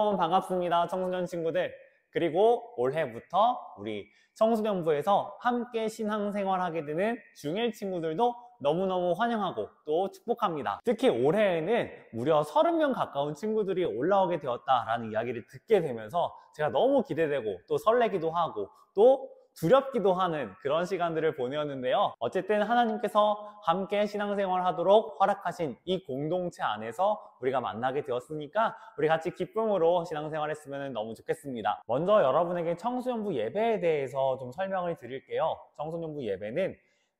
여러분 반갑습니다. 청소년 친구들. 그리고 올해부터 우리 청소년부에서 함께 신앙생활하게 되는 중1 친구들도 너무너무 환영하고 또 축복합니다. 특히 올해에는 무려 30명 가까운 친구들이 올라오게 되었다라는 이야기를 듣게 되면서 제가 너무 기대되고 또 설레기도 하고 또 두렵기도 하는 그런 시간들을 보내었는데요. 어쨌든 하나님께서 함께 신앙생활 하도록 허락하신 이 공동체 안에서 우리가 만나게 되었으니까 우리 같이 기쁨으로 신앙생활 했으면 너무 좋겠습니다. 먼저 여러분에게 청소년부 예배에 대해서 좀 설명을 드릴게요. 청소년부 예배는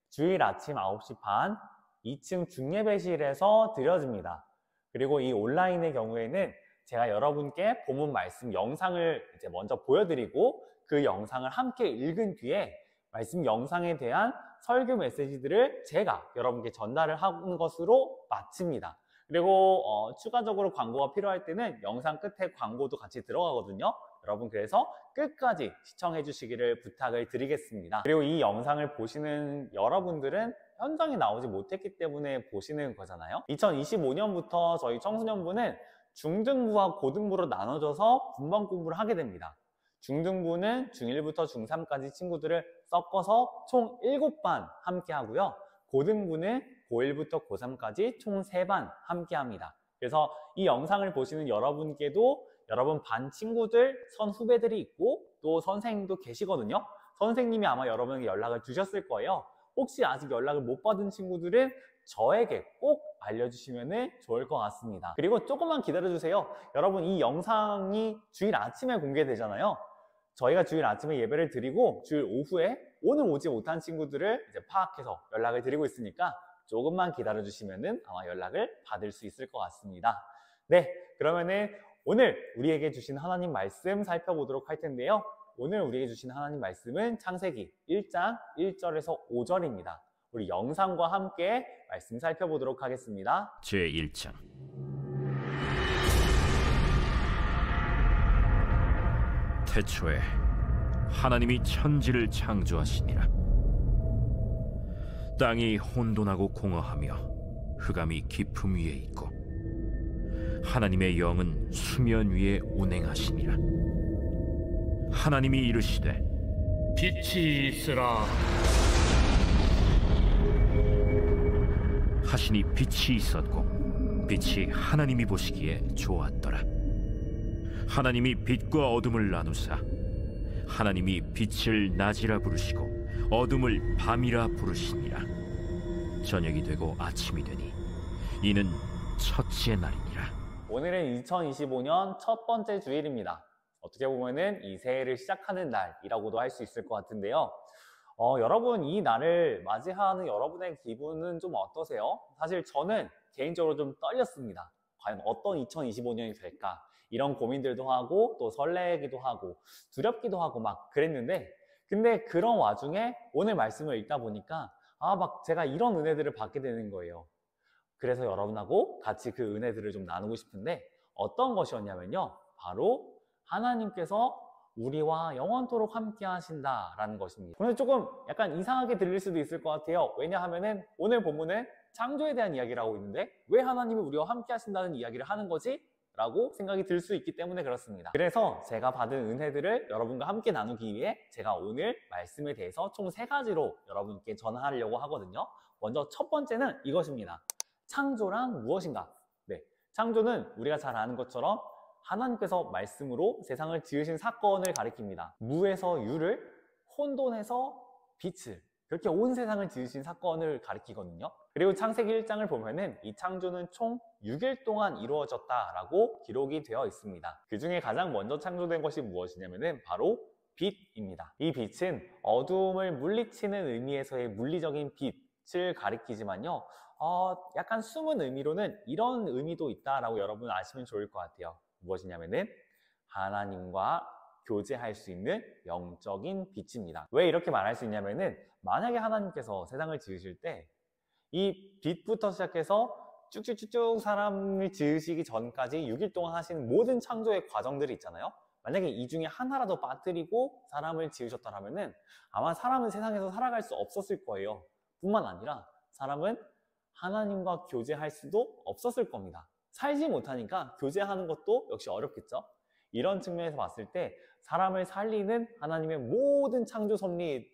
주일 아침 9시 반 2층 중예배실에서 드려집니다. 그리고 이 온라인의 경우에는 제가 여러분께 본문 말씀 영상을 이제 먼저 보여드리고 그 영상을 함께 읽은 뒤에 말씀 영상에 대한 설교 메시지들을 제가 여러분께 전달을 하는 것으로 마칩니다. 그리고 추가적으로 광고가 필요할 때는 영상 끝에 광고도 같이 들어가거든요. 여러분 그래서 끝까지 시청해 주시기를 부탁을 드리겠습니다. 그리고 이 영상을 보시는 여러분들은 현장에 나오지 못했기 때문에 보시는 거잖아요. 2025년부터 저희 청소년부는 중등부와 고등부로 나눠져서 분반 공부를 하게 됩니다. 중등부는 중1부터 중3까지 친구들을 섞어서 총 7반 함께 하고요. 고등부는 고1부터 고3까지 총 3반 함께 합니다. 그래서 이 영상을 보시는 여러분께도 여러분 반 친구들, 선 후배들이 있고 또 선생님도 계시거든요. 선생님이 아마 여러분에게 연락을 주셨을 거예요. 혹시 아직 연락을 못 받은 친구들은 저에게 꼭 알려주시면 좋을 것 같습니다. 그리고 조금만 기다려주세요. 여러분 이 영상이 주일 아침에 공개되잖아요. 저희가 주일 아침에 예배를 드리고 주일 오후에 오늘 오지 못한 친구들을 이제 파악해서 연락을 드리고 있으니까 조금만 기다려주시면 아마 연락을 받을 수 있을 것 같습니다. 네, 그러면은 오늘 우리에게 주신 하나님 말씀 살펴보도록 할 텐데요. 오늘 우리에게 주신 하나님 말씀은 창세기 1장 1절에서 5절입니다. 우리 영상과 함께 말씀 살펴보도록 하겠습니다. 제1장 태초에 하나님이 천지를 창조하시니라. 땅이 혼돈하고 공허하며 흑암이 깊음 위에 있고 하나님의 영은 수면 위에 운행하시니라. 하나님이 이르시되 빛이 있으라 하시니 빛이 있었고 빛이 하나님이 보시기에 좋았더라. 하나님이 빛과 어둠을 나누사 하나님이 빛을 낮이라 부르시고 어둠을 밤이라 부르시니라. 저녁이 되고 아침이 되니 이는 첫째 날이니라. 오늘은 2025년 첫 번째 주일입니다. 어떻게 보면은 이 새해를 시작하는 날이라고도 할 수 있을 것 같은데요. 여러분 이 날을 맞이하는 여러분의 기분은 좀 어떠세요? 사실 저는 개인적으로 좀 떨렸습니다. 과연 어떤 2025년이 될까? 이런 고민들도 하고 또 설레기도 하고 두렵기도 하고 막 그랬는데 근데 그런 와중에 오늘 말씀을 읽다 보니까 막 제가 이런 은혜들을 받게 되는 거예요. 그래서 여러분하고 같이 그 은혜들을 좀 나누고 싶은데 어떤 것이었냐면요. 바로 하나님께서 우리와 영원토록 함께 하신다라는 것입니다. 오늘 조금 약간 이상하게 들릴 수도 있을 것 같아요. 왜냐하면은 오늘 본문은 창조에 대한 이야기를 하고 있는데 왜 하나님이 우리와 함께 하신다는 이야기를 하는 거지? 라고 생각이 들 수 있기 때문에 그렇습니다. 그래서 제가 받은 은혜들을 여러분과 함께 나누기 위해 제가 오늘 말씀에 대해서 총 3가지로 여러분께 전하려고 하거든요. 먼저 첫 번째는 이것입니다. 창조란 무엇인가? 네, 창조는 우리가 잘 아는 것처럼 하나님께서 말씀으로 세상을 지으신 사건을 가리킵니다. 무에서 유를, 혼돈에서 빛을, 그렇게 온 세상을 지으신 사건을 가리키거든요. 그리고 창세기 1장을 보면은 이 창조는 총 6일 동안 이루어졌다라고 기록이 되어 있습니다. 그 중에 가장 먼저 창조된 것이 무엇이냐면은 바로 빛입니다. 이 빛은 어두움을 물리치는 의미에서의 물리적인 빛을 가리키지만요. 약간 숨은 의미로는 이런 의미도 있다라고 여러분 아시면 좋을 것 같아요. 무엇이냐면은 하나님과 교제할 수 있는 영적인 빛입니다. 왜 이렇게 말할 수 있냐면은 만약에 하나님께서 세상을 지으실 때 이 빛부터 시작해서 쭉쭉쭉쭉 사람을 지으시기 전까지 6일 동안 하신 모든 창조의 과정들이 있잖아요. 만약에 이 중에 하나라도 빠뜨리고 사람을 지으셨다면은 아마 사람은 세상에서 살아갈 수 없었을 거예요. 뿐만 아니라 사람은 하나님과 교제할 수도 없었을 겁니다. 살지 못하니까 교제하는 것도 역시 어렵겠죠. 이런 측면에서 봤을 때 사람을 살리는 하나님의 모든 창조 섭리의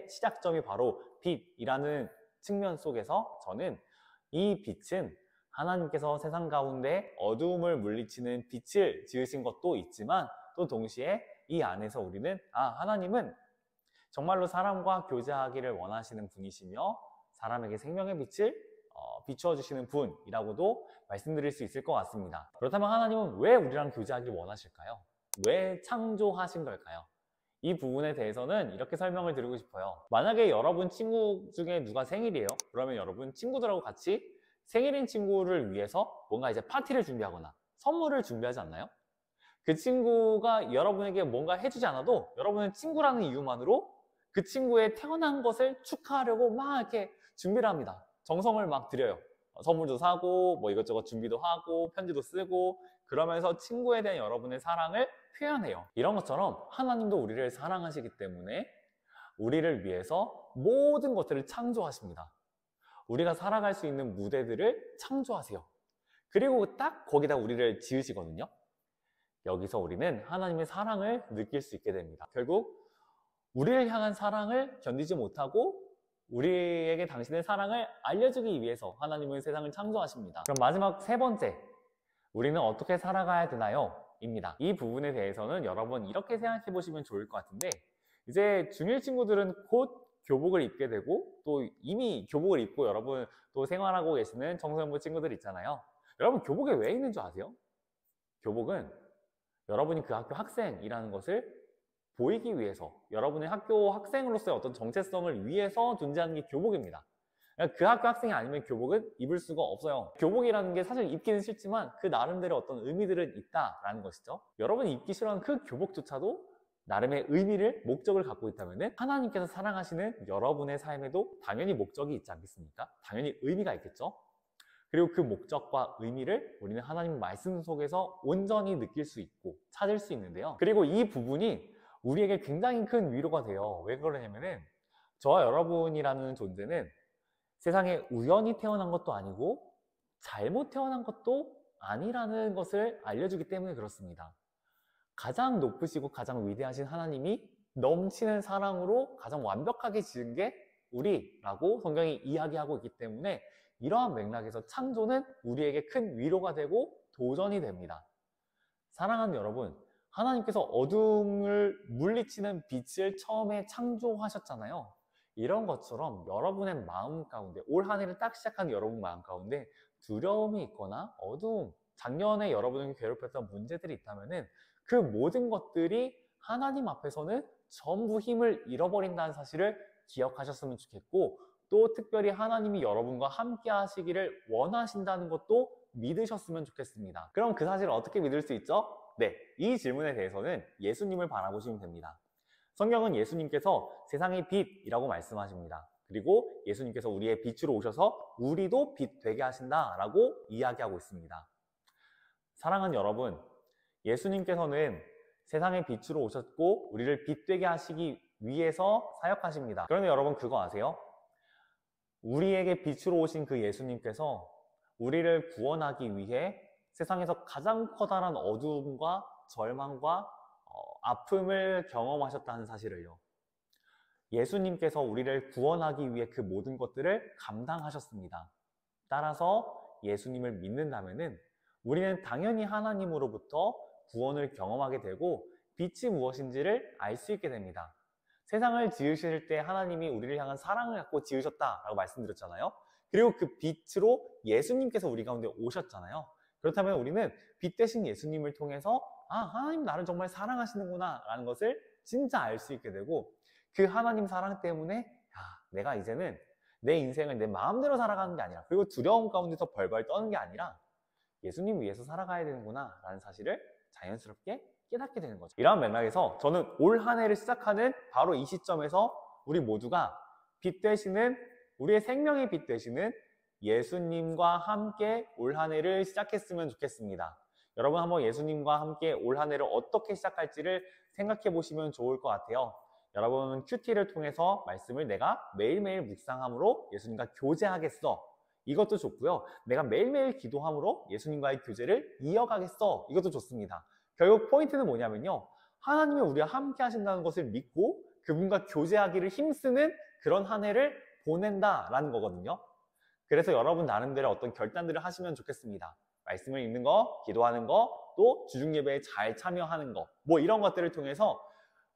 시작점이 바로 빛이라는 측면 속에서 저는 이 빛은 하나님께서 세상 가운데 어두움을 물리치는 빛을 지으신 것도 있지만 또 동시에 이 안에서 우리는 하나님은 정말로 사람과 교제하기를 원하시는 분이시며 사람에게 생명의 빛을 비추어 주시는 분이라고도 말씀드릴 수 있을 것 같습니다. 그렇다면 하나님은 왜 우리랑 교제하기를 원하실까요? 왜 창조하신 걸까요? 이 부분에 대해서는 이렇게 설명을 드리고 싶어요. 만약에 여러분 친구 중에 누가 생일이에요? 그러면 여러분 친구들하고 같이 생일인 친구를 위해서 뭔가 이제 파티를 준비하거나 선물을 준비하지 않나요? 그 친구가 여러분에게 뭔가 해주지 않아도 여러분은 친구라는 이유만으로 그 친구의 태어난 것을 축하하려고 막 이렇게 준비를 합니다. 정성을 막 들여요. 선물도 사고 뭐 이것저것 준비도 하고 편지도 쓰고 그러면서 친구에 대한 여러분의 사랑을 표현해요. 이런 것처럼 하나님도 우리를 사랑하시기 때문에 우리를 위해서 모든 것들을 창조하십니다. 우리가 살아갈 수 있는 무대들을 창조하세요. 그리고 딱 거기다 우리를 지으시거든요. 여기서 우리는 하나님의 사랑을 느낄 수 있게 됩니다. 결국 우리를 향한 사랑을 견디지 못하고 우리에게 당신의 사랑을 알려주기 위해서 하나님은 세상을 창조하십니다. 그럼 마지막 세 번째, 우리는 어떻게 살아가야 되나요? 입니다. 이 부분에 대해서는 여러분 이렇게 생각해 보시면 좋을 것 같은데 이제 중1 친구들은 곧 교복을 입게 되고 또 이미 교복을 입고 여러분 또 생활하고 계시는 청소년부 친구들 있잖아요. 여러분 교복에 왜 있는 줄 아세요? 교복은 여러분이 그 학교 학생이라는 것을 보이기 위해서 여러분의 학교 학생으로서의 어떤 정체성을 위해서 존재하는 게 교복입니다. 그 학교 학생이 아니면 교복은 입을 수가 없어요. 교복이라는 게 사실 입기는 싫지만 그 나름대로 어떤 의미들은 있다라는 것이죠. 여러분이 입기 싫어하는 그 교복조차도 나름의 의미를, 목적을 갖고 있다면 하나님께서 사랑하시는 여러분의 삶에도 당연히 목적이 있지 않겠습니까? 당연히 의미가 있겠죠? 그리고 그 목적과 의미를 우리는 하나님 말씀 속에서 온전히 느낄 수 있고 찾을 수 있는데요. 그리고 이 부분이 우리에게 굉장히 큰 위로가 돼요. 왜 그러냐면은 저와 여러분이라는 존재는 세상에 우연히 태어난 것도 아니고 잘못 태어난 것도 아니라는 것을 알려주기 때문에 그렇습니다. 가장 높으시고 가장 위대하신 하나님이 넘치는 사랑으로 가장 완벽하게 지은 게 우리라고 성경이 이야기하고 있기 때문에 이러한 맥락에서 창조는 우리에게 큰 위로가 되고 도전이 됩니다. 사랑하는 여러분, 하나님께서 어둠을 물리치는 빛을 처음에 창조하셨잖아요. 이런 것처럼 여러분의 마음 가운데, 올 한 해를 딱 시작한 여러분 마음 가운데 두려움이 있거나 어두움, 작년에 여러분을 괴롭혔던 문제들이 있다면 그 모든 것들이 하나님 앞에서는 전부 힘을 잃어버린다는 사실을 기억하셨으면 좋겠고, 또 특별히 하나님이 여러분과 함께 하시기를 원하신다는 것도 믿으셨으면 좋겠습니다. 그럼 그 사실을 어떻게 믿을 수 있죠? 네, 이 질문에 대해서는 예수님을 바라보시면 됩니다. 성경은 예수님께서 세상의 빛이라고 말씀하십니다. 그리고 예수님께서 우리의 빛으로 오셔서 우리도 빛 되게 하신다라고 이야기하고 있습니다. 사랑하는 여러분, 예수님께서는 세상의 빛으로 오셨고 우리를 빛 되게 하시기 위해서 사역하십니다. 그런데 여러분 그거 아세요? 우리에게 빛으로 오신 그 예수님께서 우리를 구원하기 위해 세상에서 가장 커다란 어두움과 절망과 아픔을 경험하셨다는 사실을요. 예수님께서 우리를 구원하기 위해 그 모든 것들을 감당하셨습니다. 따라서 예수님을 믿는다면은 우리는 당연히 하나님으로부터 구원을 경험하게 되고 빛이 무엇인지를 알 수 있게 됩니다. 세상을 지으실 때 하나님이 우리를 향한 사랑을 갖고 지으셨다라고 말씀드렸잖아요. 그리고 그 빛으로 예수님께서 우리 가운데 오셨잖아요. 그렇다면 우리는 빛 대신 예수님을 통해서 하나님 나를 정말 사랑하시는구나 라는 것을 진짜 알 수 있게 되고, 그 하나님 사랑 때문에 내가 이제는 내 인생을 내 마음대로 살아가는 게 아니라, 그리고 두려움 가운데서 벌벌 떠는 게 아니라 예수님 위해서 살아가야 되는구나 라는 사실을 자연스럽게 깨닫게 되는 거죠. 이러한 맥락에서 저는 올 한 해를 시작하는 바로 이 시점에서 우리 모두가 빛 되시는, 우리의 생명의 빛 되시는 예수님과 함께 올 한 해를 시작했으면 좋겠습니다. 여러분 한번 예수님과 함께 올 한 해를 어떻게 시작할지를 생각해 보시면 좋을 것 같아요. 여러분은 큐티를 통해서 말씀을 내가 매일매일 묵상함으로 예수님과 교제하겠어, 이것도 좋고요. 내가 매일매일 기도함으로 예수님과의 교제를 이어가겠어, 이것도 좋습니다. 결국 포인트는 뭐냐면요. 하나님이 우리와 함께 하신다는 것을 믿고 그분과 교제하기를 힘쓰는 그런 한 해를 보낸다라는 거거든요. 그래서 여러분 나름대로 어떤 결단들을 하시면 좋겠습니다. 말씀을 읽는 거, 기도하는 거, 또 주중예배에 잘 참여하는 거, 뭐 이런 것들을 통해서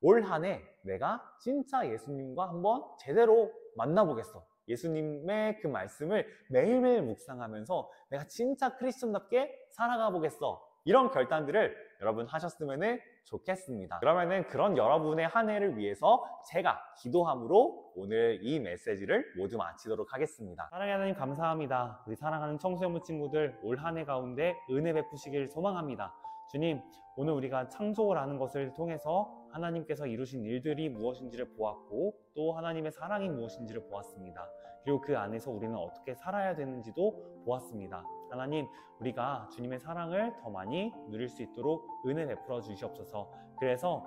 올 한 해 내가 진짜 예수님과 한번 제대로 만나보겠어. 예수님의 그 말씀을 매일매일 묵상하면서 내가 진짜 크리스천답게 살아가 보겠어. 이런 결단들을 여러분 하셨으면 좋겠습니다. 그러면은 그런 여러분의 한 해를 위해서 제가 기도함으로 오늘 이 메시지를 모두 마치도록 하겠습니다. 사랑하는 하나님 감사합니다. 우리 사랑하는 청소년부 친구들 올 한 해 가운데 은혜 베푸시길 소망합니다. 주님, 오늘 우리가 창조를 하는 것을 통해서 하나님께서 이루신 일들이 무엇인지를 보았고 또 하나님의 사랑이 무엇인지를 보았습니다. 그리고 그 안에서 우리는 어떻게 살아야 되는지도 보았습니다. 하나님, 우리가 주님의 사랑을 더 많이 누릴 수 있도록 은혜 베풀어 주시옵소서. 그래서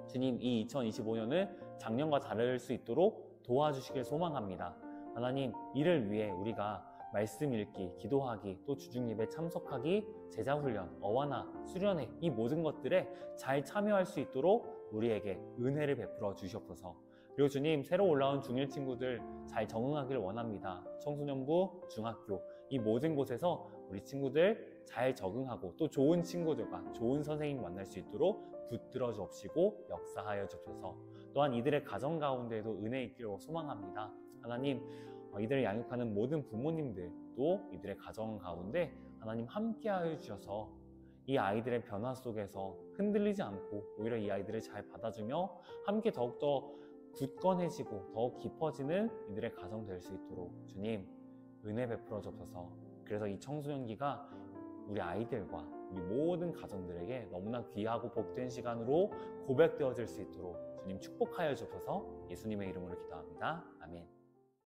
주님, 이 2025년을 작년과 다를 수 있도록 도와주시길 소망합니다. 하나님, 이를 위해 우리가 말씀 읽기, 기도하기, 또 주중예배 참석하기, 제자훈련, 어와나, 수련회 이 모든 것들에 잘 참여할 수 있도록 우리에게 은혜를 베풀어 주시옵소서. 그리고 주님, 새로 올라온 중1 친구들 잘 적응하길 원합니다. 청소년부, 중학교 이 모든 곳에서 우리 친구들 잘 적응하고 또 좋은 친구들과 좋은 선생님 만날 수 있도록 붙들어 주옵시고 역사하여 주옵소서. 또한 이들의 가정 가운데에도 은혜 있기를 소망합니다. 하나님, 이들을 양육하는 모든 부모님들도 이들의 가정 가운데 하나님 함께하여 주셔서 이 아이들의 변화 속에서 흔들리지 않고 오히려 이 아이들을 잘 받아주며 함께 더욱더 굳건해지고 더욱 깊어지는 이들의 가정 될 수 있도록 주님 은혜 베풀어 주옵소서. 그래서 이 청소년기가 우리 아이들과 우리 모든 가정들에게 너무나 귀하고 복된 시간으로 고백되어질 수 있도록 주님 축복하여 주옵소서. 예수님의 이름으로 기도합니다. 아멘.